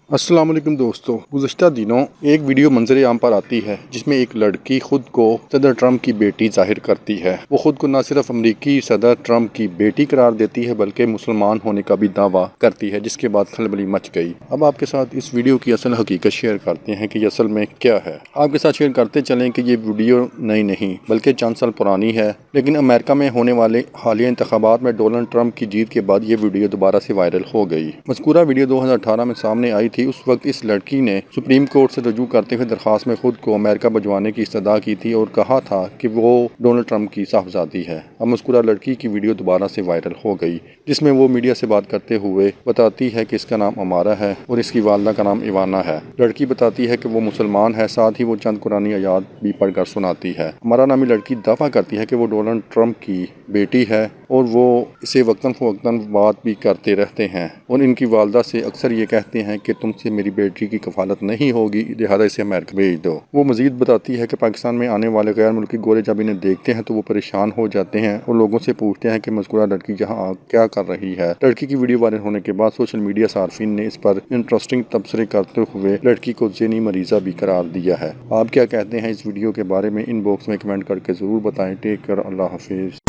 अस्सलाम वालेकुम दोस्तों, गुज़श्ता दिनों एक वीडियो मंजर आम पर आती है जिसमें एक लड़की खुद को सदर ट्रंप की बेटी जाहिर करती है। वो खुद को न सिर्फ अमरीकी सदर ट्रंप की बेटी करार देती है बल्कि मुसलमान होने का भी दावा करती है, जिसके बाद खलबली मच गई। अब आपके साथ इस वीडियो की असल हकीकत शेयर करते हैं कि ये असल में क्या है। आपके साथ शेयर करते चलें कि ये वीडियो नई नहीं बल्कि चंद साल पुरानी है, लेकिन अमेरिका में होने वाले हालिया इंतखाबात में डोनाल्ड ट्रंप की जीत के बाद ये वीडियो दोबारा से वायरल हो गई। मज़कूरा वीडियो 2018 में सामने आई थी। उस वक्त इस लड़की ने सुप्रीम कोर्ट से रजू करते हुए दरख्वास्त में खुद को अमेरिका भिजवाने की इस्तदा की थी और कहा था कि वो डोनाल्ड ट्रंप की साहबजादी है। अब मज़कूरा लड़की की वीडियो दोबारा से वायरल हो गई, जिसमें वो मीडिया से बात करते हुए बताती है कि इसका नाम अमारा है और इसकी वालदा का नाम इवाना है। लड़की बताती है कि वो मुसलमान है, साथ ही वो चंद कुरानी आयात भी पढ़कर सुनाती है। अमारा नामी लड़की दावा करती है कि वो डोनाल्ड ट्रंप की बेटी है और वो इसे वक्तन फ़वक्तन बात भी करते रहते हैं और इनकी वालदा से अक्सर ये कहते हैं कि तुमसे मेरी बेटी की कफालत नहीं होगी, लिहाजा इसे अमेरिका भेज दो। वो मजीद बताती है कि पाकिस्तान में आने वाले गैर मुल्की गोरे जब इन्हें देखते हैं तो वो परेशान हो जाते हैं और लोगों से पूछते हैं कि मज़कूरा लड़की यहाँ क्या कर रही है। लड़की की वीडियो वायरल होने के बाद सोशल मीडिया सार्फिन ने इस पर इंटरेस्टिंग तबसरे करते हुए लड़की को ज़हनी मरीज़ा भी करार दिया है। आप क्या कहते हैं इस वीडियो के बारे में? इनबॉक्स में कमेंट करके ज़रूर बताएं। टेक केयर, अल्लाह हाफिज़।